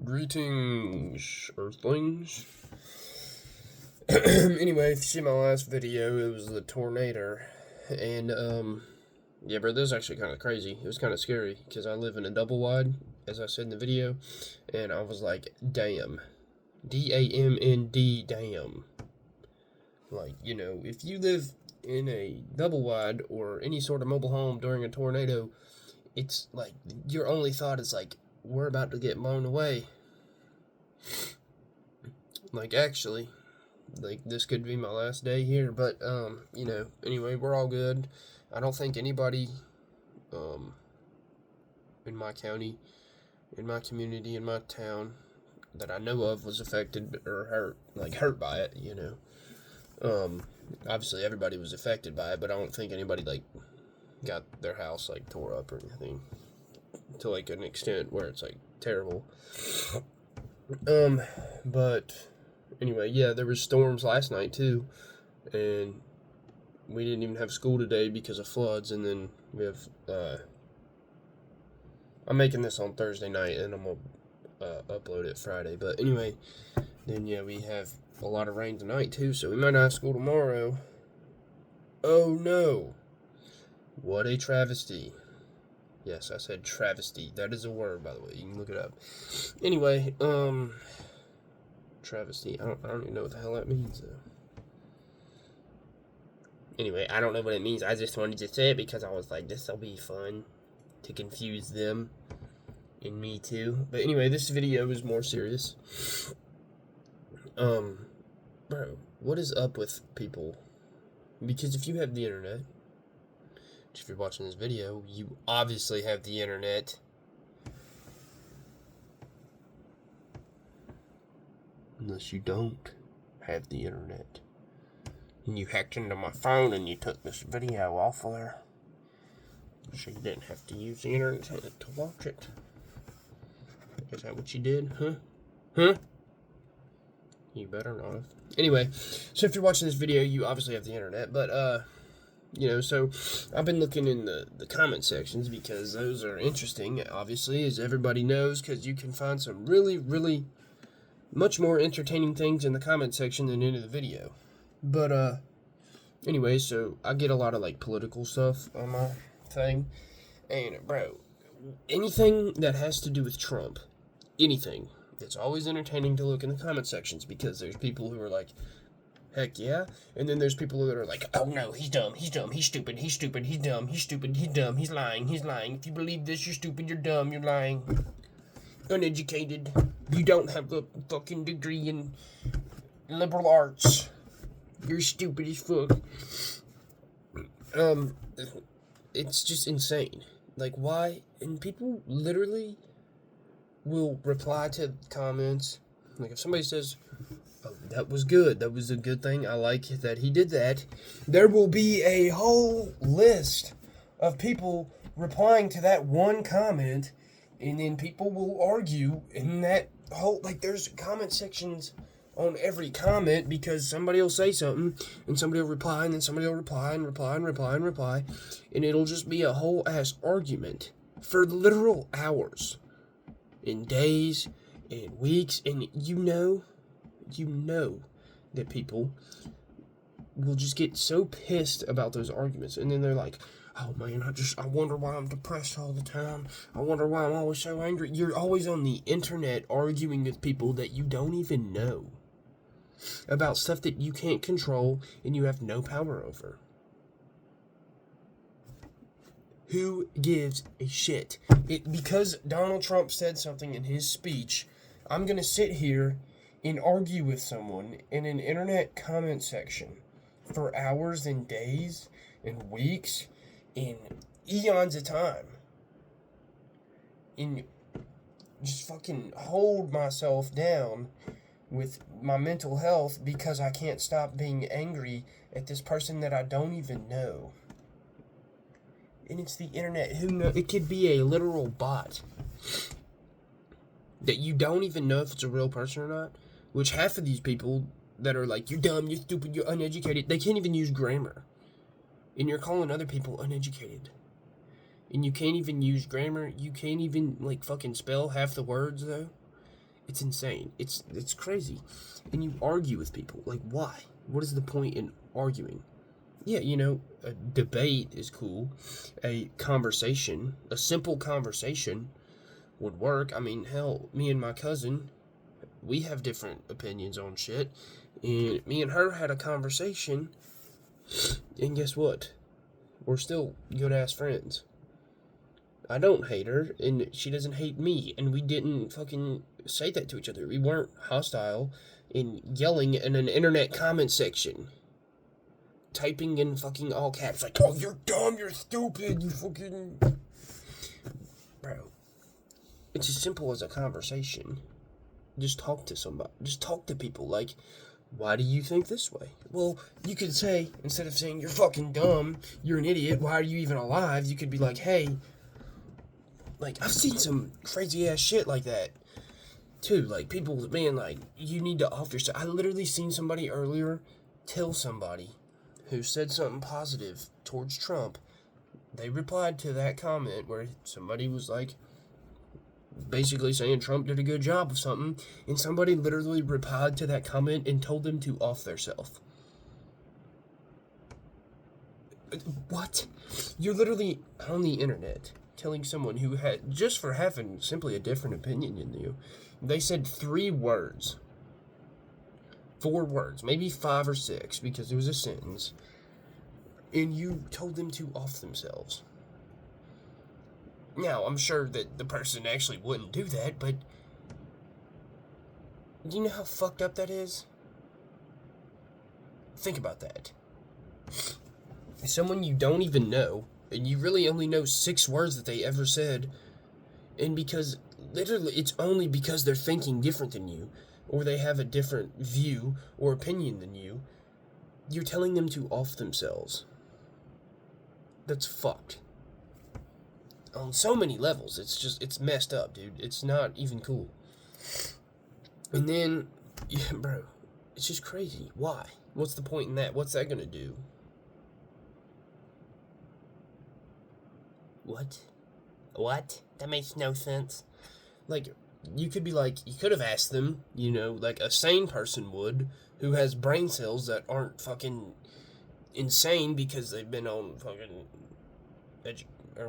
Greetings, Earthlings. Anyway, if you see my last video, it was the tornado. And, yeah, bro, this is actually kind of crazy. It was kind of scary, because I live in a double wide, as I said in the video, and I was like, damn. D-A-M-N-D, damn. Like, if you live in a double wide or any sort of mobile home during a tornado, it's like, your only thought is like, we're about to get blown away. Like, actually, like, this could be my last day here, but, anyway, we're all good. I don't think anybody, in my county, in my community, in my town, that I know of was affected or hurt by it, Obviously everybody was affected by it, but I don't think anybody, got their house, tore up or anything. To, an extent where it's, terrible. But anyway, yeah, there was storms last night too, and we didn't even have school today because of floods. And then we have I'm making this on Thursday night, and I'm gonna upload it Friday. But anyway, then yeah, we have a lot of rain tonight too, so we might not have school tomorrow. Oh no! What a travesty! Yes, I said travesty. That is a word, by the way. You can look it up. Anyway, travesty. I don't even know what the hell that means, though. Anyway, I don't know what it means. I just wanted to say it because I was like, this'll be fun to confuse them and me too. But anyway, this video is more serious. Bro, what is up with people? Because if you have the internet, if you're watching this video, you obviously have the internet. Unless you don't have the internet. And you hacked into my phone and you took this video off of there. So you didn't have to use the internet to watch it. Is that what you did? Huh? You better not have. Anyway, so if you're watching this video, you obviously have the internet. But, so I've been looking in the comment sections because those are interesting, obviously, as everybody knows, because you can find some really, really much more entertaining things in the comment section than in the video. But, anyway, so I get a lot of, political stuff on my thing. And, bro, anything that has to do with Trump, anything, it's always entertaining to look in the comment sections because there's people who are like, heck yeah. And then there's people that are like, oh no, he's dumb, he's stupid, he's dumb, he's stupid, he's dumb, he's lying. If you believe this, you're stupid, you're dumb, you're lying. Uneducated. You don't have a fucking degree in liberal arts. You're stupid as fuck. It's just insane. Why? And people literally will reply to comments. If somebody says, oh, that was good. That was a good thing. I like that he did that. There will be a whole list of people replying to that one comment, and then people will argue in that whole, there's comment sections on every comment because somebody will say something, and somebody will reply, and then somebody will reply, and reply, and it'll just be a whole ass argument for literal hours, and days, and weeks, and you know that people will just get so pissed about those arguments, and then they're like, oh man, I wonder why I'm depressed all the time. I wonder why I'm always so angry. You're always on the internet arguing with people that you don't even know about stuff that you can't control and you have no power over. Who gives a shit? Because Donald Trump said something in his speech, I'm gonna sit here and argue with someone in an internet comment section for hours and days and weeks and eons of time, and just fucking hold myself down with my mental health because I can't stop being angry at this person that I don't even know. And it's the internet. Who knows? It could be a literal bot that you don't even know if it's a real person or not. Which half of these people that are like, you're dumb, you're stupid, you're uneducated, they can't even use grammar. And you're calling other people uneducated. And you can't even use grammar. You can't even, fucking spell half the words, though. It's insane. It's crazy. And you argue with people. Like, why? What is the point in arguing? Yeah, a debate is cool. A conversation, a simple conversation would work. I mean, hell, me and my cousin, we have different opinions on shit. And me and her had a conversation. And guess what? We're still good ass friends. I don't hate her, and she doesn't hate me, and we didn't fucking say that to each other. We weren't hostile in yelling in an internet comment section. Typing in fucking all caps, like, oh, you're dumb, you're stupid, you fucking... Bro, it's as simple as a conversation. Just talk to somebody. Just talk to people, like, why do you think this way? Well, you could say, instead of saying, you're fucking dumb, you're an idiot, why are you even alive? You could be like, hey... Like, I've seen some crazy-ass shit like that, too. Like, people being like, you need to off yourself. I literally seen somebody earlier tell somebody who said something positive towards Trump. They replied to that comment where somebody was like, basically saying Trump did a good job of something, and somebody literally replied to that comment and told them to off theirself. What? You're literally on the internet telling someone who had, just for having simply a different opinion than you, they said 3 words, 4 words, maybe 5 or 6, because it was a sentence, and you told them to off themselves. Now, I'm sure that the person actually wouldn't do that, but do you know how fucked up that is? Think about that. Someone you don't even know, and you really only know 6 words that they ever said, and because, literally, it's only because they're thinking different than you, or they have a different view or opinion than you, you're telling them to off themselves. That's fucked. On so many levels, it's messed up, dude. It's not even cool. And then, yeah, bro, it's just crazy. Why? What's the point in that? What's that gonna do? What? That makes no sense. Like, you could be like, you could have asked them, like a sane person would, who has brain cells that aren't fucking insane because they've been on fucking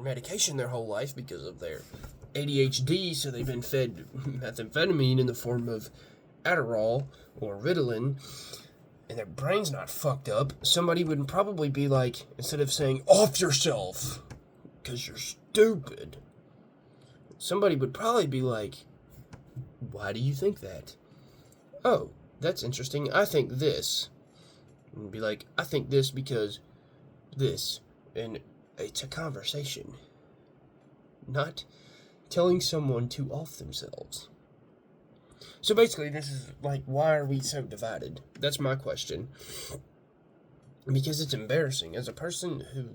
medication their whole life because of their ADHD, so they've been fed methamphetamine in the form of Adderall or Ritalin, and their brain's not fucked up. Somebody would probably be like, instead of saying, off yourself, because you're stupid, somebody would probably be like, why do you think that? Oh, that's interesting. I think this. And be like, I think this because this. And it's a conversation. Not telling someone to off themselves. So basically, this is like, why are we so divided? That's my question. Because it's embarrassing. As a person who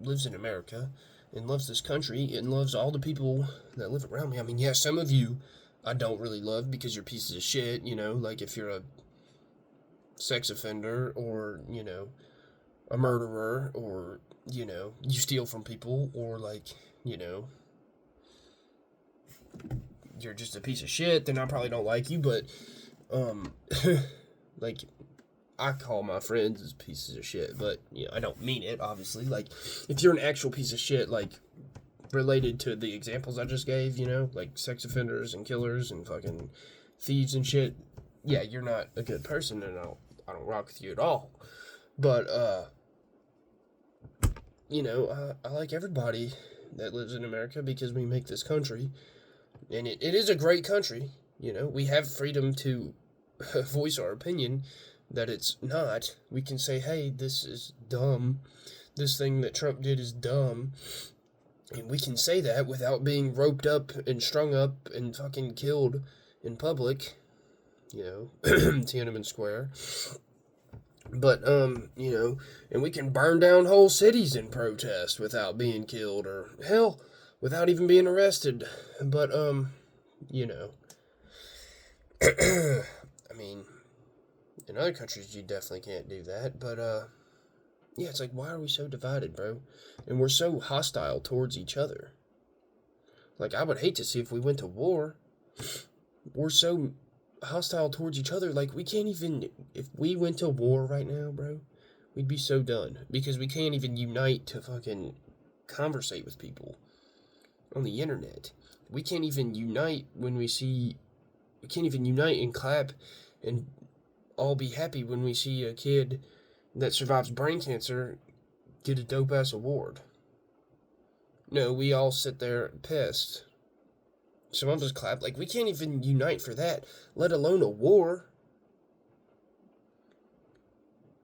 lives in America and loves this country and loves all the people that live around me. I mean, yeah, some of you I don't really love because you're pieces of shit, like if you're a sex offender or, a murderer or, you steal from people or like, you're just a piece of shit, then I probably don't like you, but, like, I call my friends as pieces of shit, but, I don't mean it, obviously. Like, if you're an actual piece of shit, like, related to the examples I just gave, like sex offenders and killers and fucking thieves and shit, yeah, you're not a good person, and I don't rock with you at all. But, I like everybody that lives in America because we make this country, and it is a great country, we have freedom to voice our opinion. That it's not. We can say, hey, this is dumb. This thing that Trump did is dumb. And we can say that without being roped up and strung up and fucking killed in public. Tiananmen Square. But, and we can burn down whole cities in protest without being killed or, hell, without even being arrested. But, I mean, in other countries, you definitely can't do that, but, yeah, it's like, why are we so divided, bro? And we're so hostile towards each other. Like, I would hate to see if we went to war. we're so hostile towards each other. Like, we can't even, if we went to war right now, bro, we'd be so done. Because we can't even unite to fucking conversate with people on the internet. We can't even unite when we can't even unite and clap and all be happy when we see a kid that survives brain cancer get a dope-ass award. No, we all sit there pissed. Someone just clap. Like, we can't even unite for that, let alone a war.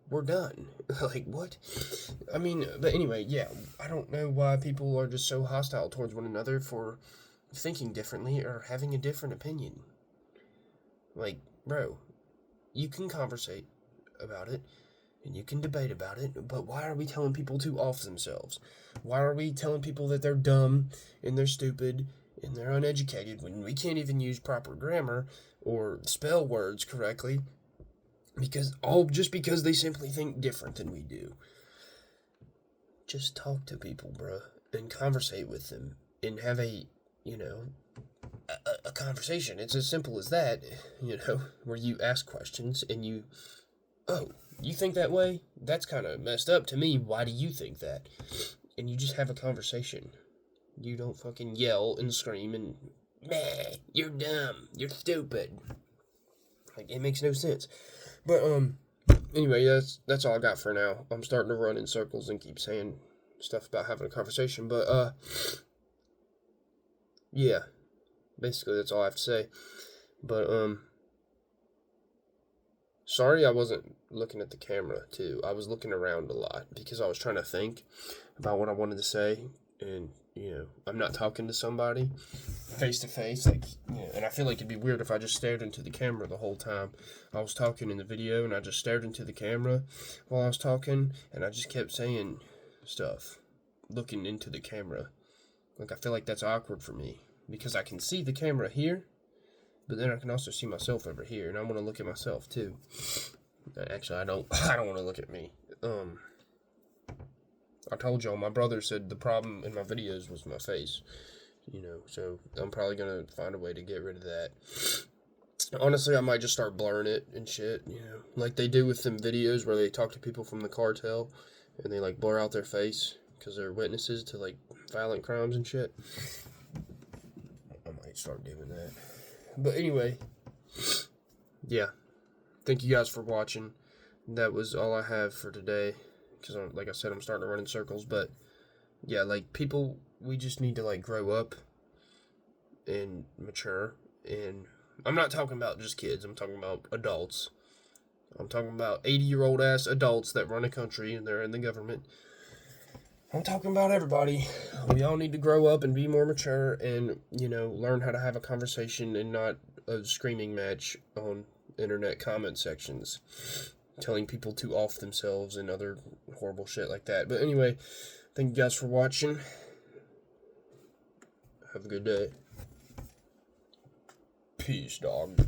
We're done. Like, what? I mean, but anyway, yeah, I don't know why people are just so hostile towards one another for thinking differently or having a different opinion. Like, bro, you can conversate about it, and you can debate about it, but why are we telling people to off themselves? Why are we telling people that they're dumb, and they're stupid, and they're uneducated, when we can't even use proper grammar, or spell words correctly, just because they simply think different than we do? Just talk to people, bro, and conversate with them, and have a conversation. It's as simple as that, where you ask questions, and oh, you think that way? That's kind of messed up to me. Why do you think that? And you just have a conversation. You don't fucking yell and scream and, meh, you're dumb, you're stupid. Like, it makes no sense. But, anyway, that's all I got for now. I'm starting to run in circles and keep saying stuff about having a conversation, but, yeah, basically that's all I have to say. But, sorry I wasn't looking at the camera, too. I was looking around a lot because I was trying to think about what I wanted to say, and, I'm not talking to somebody face to face, like, and I feel like it'd be weird if I just stared into the camera the whole time. I was talking in the video, and I just stared into the camera while I was talking, and I just kept saying stuff, looking into the camera. Like, I feel like that's awkward for me, because I can see the camera here, but then I can also see myself over here, and I want to look at myself, too. Actually, I don't want to look at me. I told y'all, my brother said the problem in my videos was my face, so I'm probably going to find a way to get rid of that. Honestly, I might just start blurring it and shit, like they do with them videos where they talk to people from the cartel, and they, like, blur out their face, because they're witnesses to, like, violent crimes and shit. I might start doing that. But anyway, yeah, thank you guys for watching. That was all I have for today, because, like I said, I'm starting to run in circles. But yeah, like, people, we just need to, like, grow up and mature. And I'm not talking about just kids, I'm talking about adults. I'm talking about 80-year-old ass adults that run a country and they're in the government. I'm talking about everybody. We all need to grow up and be more mature and, learn how to have a conversation and not a screaming match on internet comment sections, telling people to off themselves and other horrible shit like that. But anyway, thank you guys for watching. Have a good day. Peace, dog.